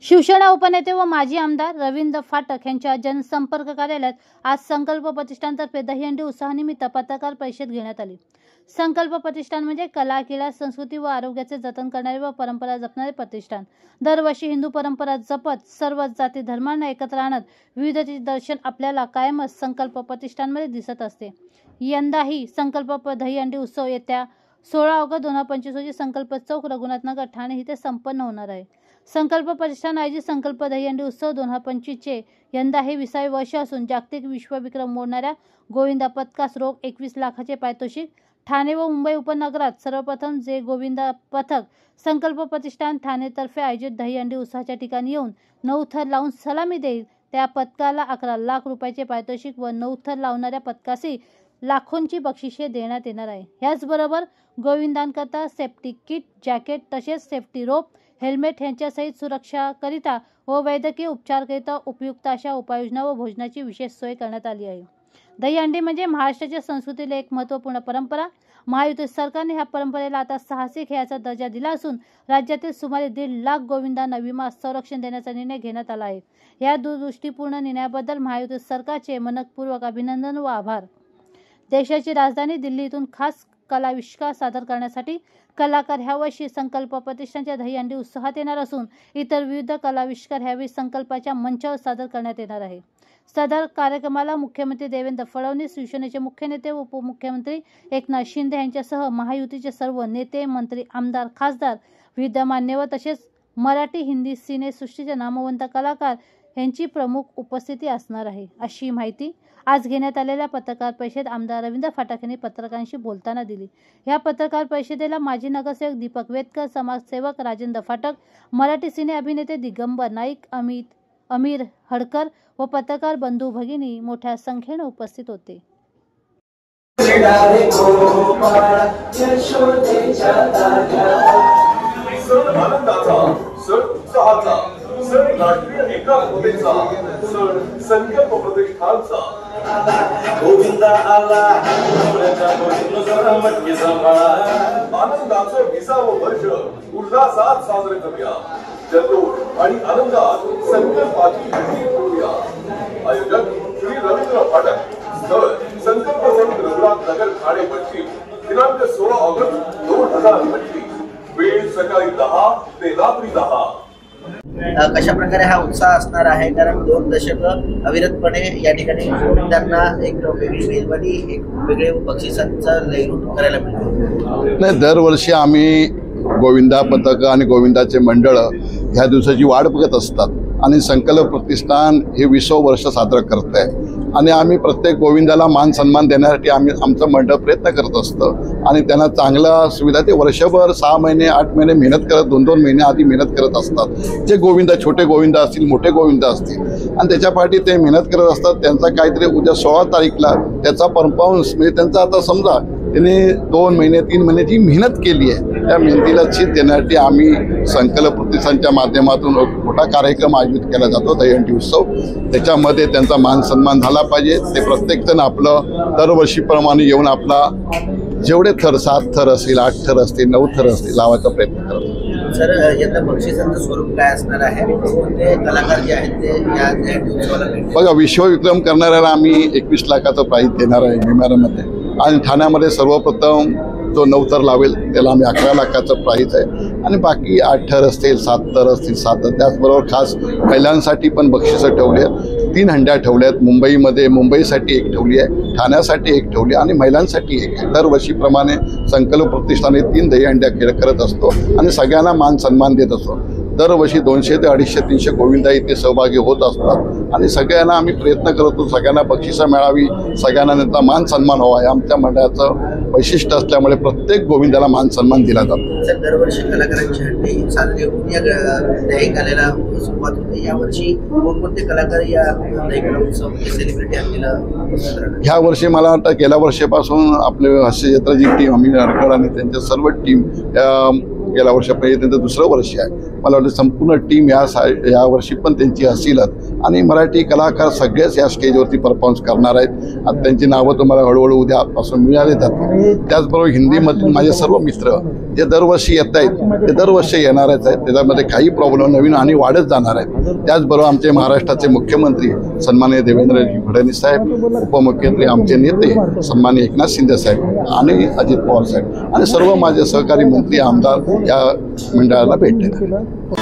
शिवसेना उपनेते व माजी आमदार रवींद्र फाटक यांच्या जनसंपर्क कार्यालयात आज संकल्प प्रतिष्ठानतर्फे दहीहंडी उत्सवानिमित्त पत्रकार परिषद घेण्यात आली। संकल्प प्रतिष्ठान म्हणजे कला, क्रीडा, संस्कृती व आरोग्याचे जतन करणारे व परंपरा जपणारे प्रतिष्ठान। दरवर्षी हिंदू परंपरा जपत सर्व जाती धर्मांना एकत्र आणत विविधतेचे दर्शन आपल्याला कायमच संकल्प प्रतिष्ठानमध्ये दिसत असते। यंदाही संकल्प दहीहंडी उत्सव येत्या 16 ऑगस्ट 2025 रोजी संकल्प चौक, रघुनाथनगर, ठाणे इथे संपन्न होणार आहे। संकल्प प्रतिष्ठान आयोजित संकल्प दहीहंडी उत्सव 2025 चे यंदा हे 20वे वर्ष असून जागतिक विश्वविक्रम मोडणाऱ्या गोविंदा पथकास रोख 21 लाखाचे पारितोषिक। ठाणे व मुंबई उपनगरात सर्वप्रथम जे गोविंदा पथक संकल्प प्रतिष्ठान ठाणे तर्फे आयोजित दहीहंडी उत्सवाच्या ठिकाणी येऊन 9 थर लावून सलामी देईल त्या पथकाला 11 लाख रुपयाचे पारितोषिक व 9 थर लावणाऱ्या पथकासी लाखोंची बक्षिसे देण्यात येणार आहे। याचबरोबर गोविंदांकरता सेफ्टी किट, जॅकेट तसेच सेफ्टी रोप, हेल्मेट यांच्यासहित सुरक्षाकरिता व वैद्यकीय उपचारकरिता उपयुक्त अशा उपाययोजना व भोजनाची विशेष सोय करण्यात आली आहे। दहीहंडी म्हणजे महाराष्ट्राच्या संस्कृतीला एक महत्त्वपूर्ण परंपरा। महायुती सरकारने ह्या परंपरेला आता साहसी खेळाचा दर्जा दिला असून राज्यातील सुमारे 1.5 लाख गोविंदांना विमा संरक्षण देण्याचा निर्णय घेण्यात आला आहे। या दूरदृष्टीपूर्ण निर्णयाबद्दल महायुती सरकारचे मनपूर्वक अभिनंदन व आभार। देशाची राजधानी दिल्ली इथून खास कलाविष्कार सादर करण्यासाठी कलाकार ह्या वर्षी संकल्प प्रतिष्ठानच्या दहीहंडी उत्सवात येणार असून इतर विविध कलाविष्कार ह्यावेळी संकल्पाच्या मंचावर सादर करण्यात येणार आहे। सदर कार्यक्रमाला मुख्यमंत्री देवेंद्र फडणवीस, शिवसेनेचे मुख्य नेते व उपमुख्यमंत्री एकनाथ शिंदे यांच्यासह महायुतीचे सर्व नेते, मंत्री, आमदार, खासदार, विविध मान्यवर तसेच मराठी, हिंदी सिनेसृष्टीचे नामवंत कलाकार यांची प्रमुख उपस्थिती असणार आहे, अशी माहिती आज घेण्यात आलेल्या पत्रकार परिषदेत आमदार रवींद्र फाटक यांनी पत्रकारांशी बोलताना दिली। या पत्रकार परिषदेला माजी नगरसेवक दीपक वेदकर, समाजसेवक राजेंद्र फाटक, मराठी सिने अभिनेते दिगंबर नाईक, अमीर हडकर व पत्रकार बंधू भगिनी मोठ्या संख्येने उपस्थित होते। संकल्प प्रतिष्ठानचा गोविंदा आला आनंदाचं 20वं वर्ष उल्हासात साजरे करूया। जल्लोष आणि आनंदात संकल्पाची हंडी फोडूया। आयोजक श्री रवींद्र फाटक, स्थळ संकल्प चौक, रघुनाथनगर, ठाणे पश्चिम, दिनांक 16 ऑगस्ट 2025, वेळ सकाळी 10 ते रात्री 10। कशा प्रकारे हा उत्साह असणार आहे, कारण 2 दशक अविरतपणे या ठिकाणी गोविंदांना एक वेगळी मेजवानी, एक वेगळे बक्षिसांचं लयरूप करायला मिळतं। नाही, दरवर्षी आम्ही गोविंदा पथक आणि गोविंदाचे मंडळ ह्या दिवसाची वाट बघत असतात आणि संकल्प प्रतिष्ठान हे 20वं वर्ष साजरं करत आहे आणि आम्ही प्रत्येक गोविंदाला मान सन्मान देण्यासाठी आमचं मंडळ प्रयत्न करत असतं आणि त्यांना चांगला सुविधा ते वर्षभर 6 महिने 8 महिने मेहनत करत 2-2 महिने आधी मेहनत करत असतात। जे गोविंदा, छोटे गोविंदा असतील, मोठे गोविंदा असतील आणि त्याच्या पाठी ते मेहनत करत असतात। त्यांचा काहीतरी उद्या 16 तारीखला त्याचा परफॉर्मन्स म्हणजे त्यांचा आता समजा त्यांनी 2 महिने 3 महिन्याची मेहनत केली आहे, त्या मेहनतीला चीज देण्यासाठी आम्ही संकल्प प्रतिष्ठानच्या माध्यमातून मोठा कार्यक्रम आयोजित केला जातो, दहीहंडी उत्सव। त्याच्यामध्ये त्यांचा मान सन्मान झाला पाहिजे। ते प्रत्येकजण आपलं दरवर्षीप्रमाणे येऊन आपला जेवढे थर 7 थर असतील, 8 थर असतील, 9 थर असतील लावायचा प्रयत्न करतो। सर, यंदा बक्षिसांचं स्वरूप काय असणार आहे? कोणते कलाकार जे आहेत ते या दहीहंडी उत्सवाला बघा, विश्वविक्रम करणाऱ्याला आम्ही 21 लाखाचं प्राईज देणार आहे विमानामध्ये आणि ठाण्यामध्ये सर्वप्रथम जो 9 थर लावेल त्याला आम्ही 11 लाखाचं प्राईज आहे आणि बाकी 8 थर असतील, 7 थर असतील, 7 थर। त्याचबरोबर खास महिलांसाठी पण बक्षिसं ठेवली आहेत, 3 हंड्या ठेवल्या आहेत। मुंबईसाठी 1 ठेवली आहे, ठाण्यासाठी 1 ठेवली आणि महिलांसाठी 1 आहे। दरवर्षीप्रमाणे संकल्प प्रतिष्ठान हे 3 दहीहंड्या करत असतो आणि सगळ्यांना मान सन्मान देत असतो। दरवर्षी 200 ते 250-300 गोविंदा इथे सहभागी होत असतात आणि सगळ्यांना आम्ही प्रयत्न करतो सगळ्यांना बक्षिसं मिळावी, सगळ्यांना त्यांचा मान सन्मान व्हावा, हे आमच्या मंडळाचं वैशिष्ट्य असल्यामुळे प्रत्येक गोविंदाला मान सन्मान दिला जातो। सर, दरवर्षी कलाकारांची हंडी साजरी होऊन या दही कलेला सुरुवात होते। यावर्षी कोणकोणते कलाकार या दही कला उत्सव सेलिब्रिटी हंडीला उपस्थित राहणार? ह्या वर्षी मला वाटतं गेल्या वर्षीपासून आपले हास्यचित्राची टीम, अमीर हडकर आणि त्यांच्या सर्व टीम गेल्या वर्षापैकी त्यांचं दुसरं वर्ष आहे. मला वाटतं संपूर्ण टीम या वर्षी पण त्यांची असेलच आणि मराठी कलाकार सगळेच या स्टेजवरती परफॉर्मन्स करणार आहेत. आता त्यांची नावं तुम्हाला हळूहळू उद्यापासून मिळाले जातील. त्याचबरोबर हिंदीमधील माझे सर्व मित्र जे दरवर्षी येत आहेत ते दरवर्षी येणारच आहेत. त्याच्यामध्ये काही प्रॉब्लेम नवीन आणि वाढत जाणार आहेत. त्याचबरोबर आमचे महाराष्ट्राचे मुख्यमंत्री सन्माननीय देवेंद्रजी फडणवीस साहेब, उपमुख्यमंत्री आमचे नेते सन्माननीय एकनाथ शिंदे साहेब आणि अजित पवार साहेब आणि सर्व माझे सहकारी मंत्री आमदार या मंडळाला भेट देणार.